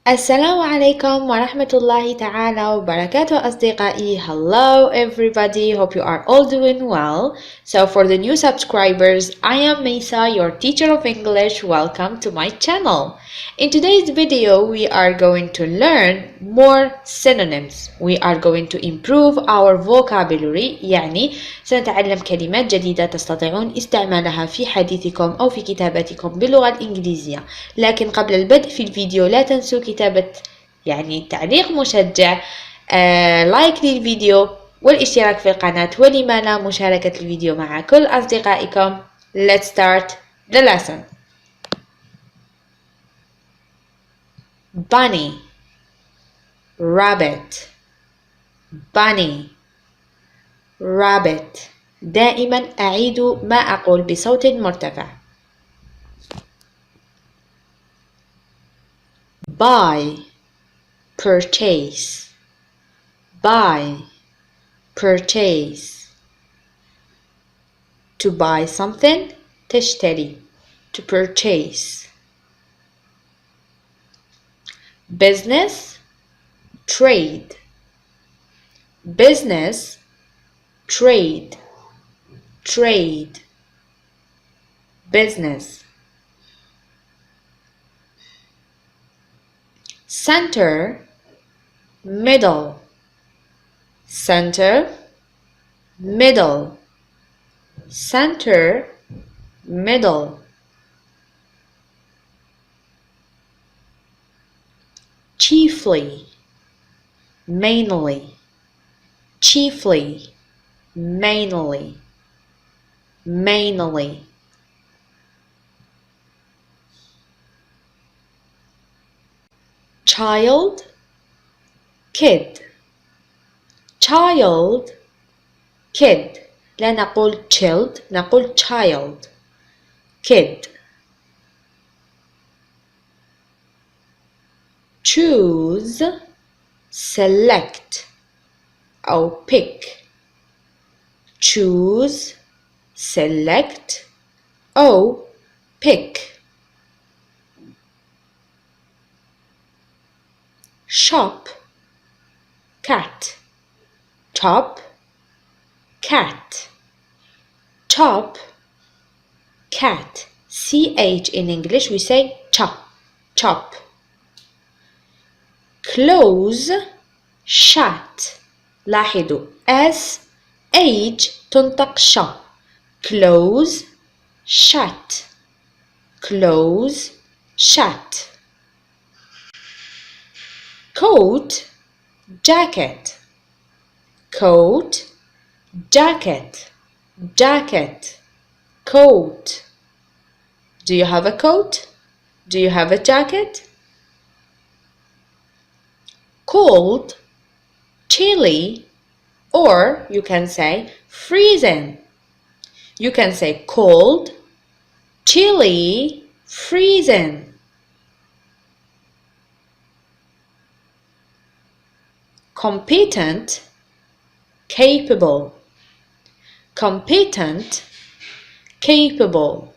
السلام عليكم ورحمة الله تعالى وبركاته أصدقائي. Hello everybody, hope you are all doing well. So for the new subscribers, I am Mesa, your teacher of English. Welcome to my channel. In today's video, we are going to learn more synonyms. We are going to improve our vocabulary. يعني سنتعلم كلمات جديدة تستطيعون استعمالها في حديثكم أو في كتابتكم باللغة الإنجليزية. لكن قبل البدء في الفيديو لا تنسوا كتابة تعليق مشجع، لايك للفيديو والاشتراك في القناة، ولما لا مشاركة الفيديو مع كل أصدقائكم. Let's start the lesson. Bunny, rabbit, bunny, rabbit. دائما أعيد ما أقول بصوت مرتفع. Buy, purchase, buy, purchase. To buy something تشتري, to purchase. Business, trade, business, trade, trade, business. Center, middle, center, middle, center, middle. Chiefly, mainly, chiefly, mainly, mainly. Child, kid, child, kid. لا نقول child، نقول child، kid. Choose, select أو pick. Choose, select أو pick. Shop, cat, top, cat, top, cat. CH in English we say chop, chop. Close, shut. لاحظوا SH تنطق ش. Close, shut, close, shut. Coat, jacket, coat, jacket, jacket, coat. Do you have a coat? Do you have a jacket? Cold, chilly, or you can say freezing. You can say cold, chilly, freezing. Competent, capable, competent, capable,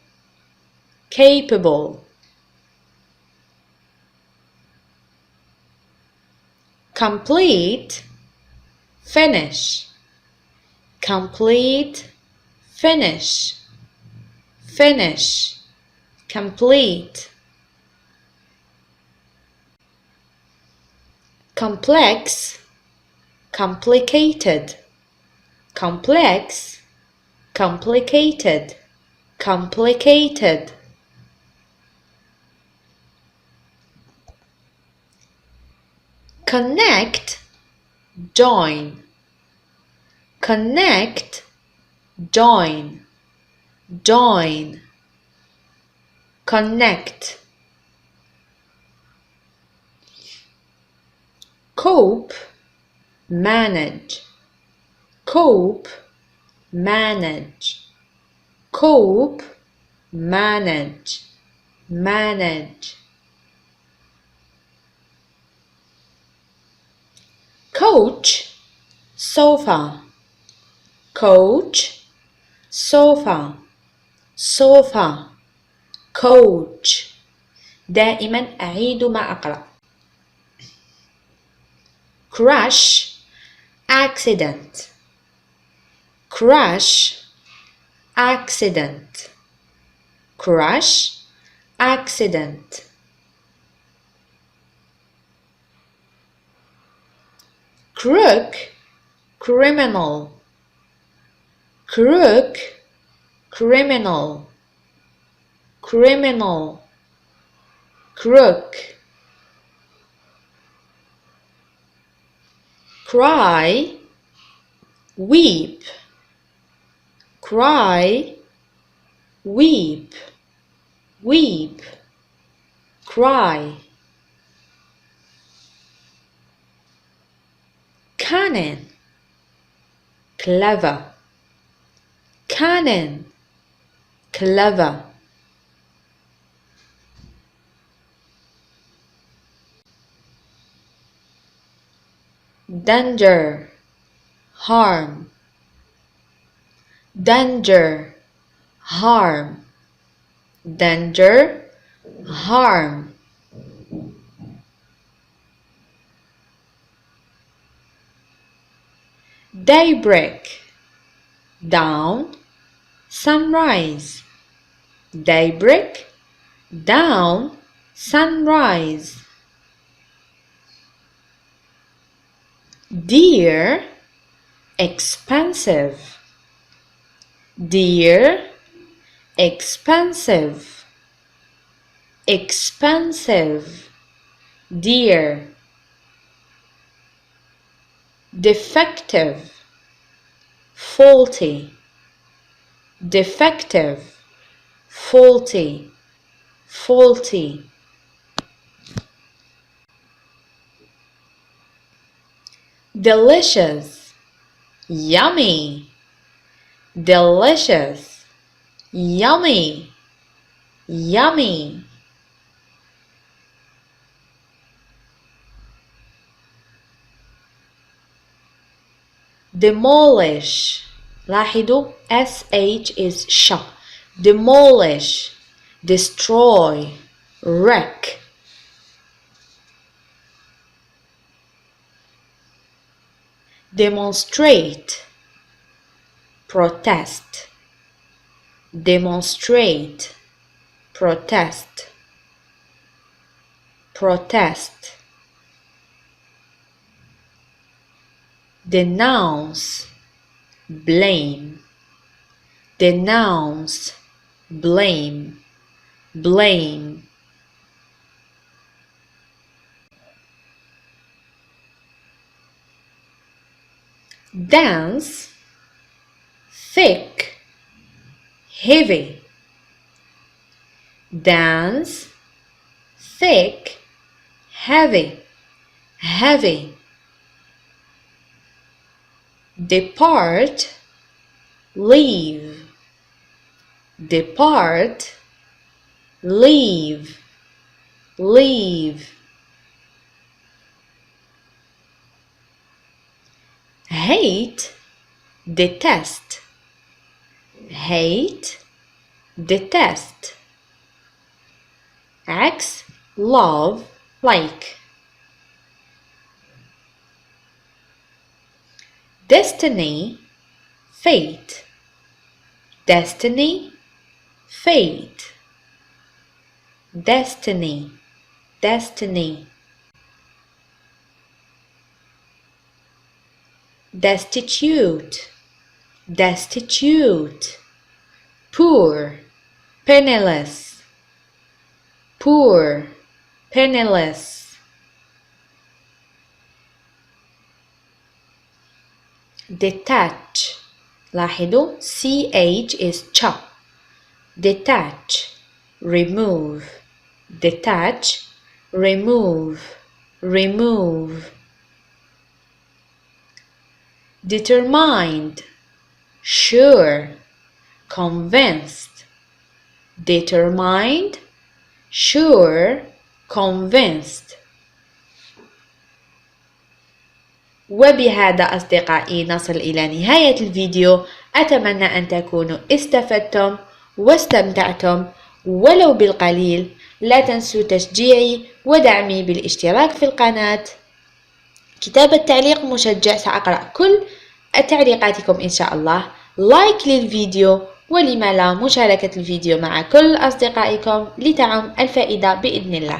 capable. Complete, finish, complete, finish, finish, complete. Complex, complicated, complex, complicated, complicated. Connect, join, connect, join, join, connect. Cope, manage, cope, manage, cope, manage, manage. Coach, sofa, coach, sofa, sofa, coach. دائما أعيد ما أقرأ. crash, accident, crash, accident, crash, accident. Crook, criminal, crook, criminal, criminal, crook. Cry, weep, cry, weep, weep, cry. Cannon, clever, cannon, clever. Danger, harm, danger, harm, danger, harm. Daybreak, down, sunrise, daybreak, down, sunrise. Dear, expensive, dear, expensive, expensive, dear. Defective, faulty, defective, faulty, faulty. Delicious, yummy, delicious, yummy, yummy. Demolish, لاحظوا SH is sh. Demolish, destroy, wreck. Demonstrate, protest, demonstrate, protest, protest. Denounce, blame, denounce, blame, blame. Dense, thick, heavy, dense, thick, heavy, heavy. Depart, leave, depart, leave, leave. Hate, detest, hate, detest. عكس love, like. Destiny, fate, destiny, fate, destiny, destiny. Destitute, destitute, poor, penniless, poor, penniless. Detach, لاحظوا CH is ch. Detach, remove, detach, remove, remove. Determined, sure, convinced, determined, sure, convinced. وبهذا أصدقائي نصل إلى نهاية الفيديو. أتمنى أن تكونوا استفدتم واستمتعتم ولو بالقليل. لا تنسوا تشجيعي ودعمي بالاشتراك في القناة. كتابة تعليق مشجع، سأقرأ كل تعليقاتكم إن شاء الله. لايك للفيديو، ولما لا مشاركة الفيديو مع كل أصدقائكم لتعم الفائدة بإذن الله.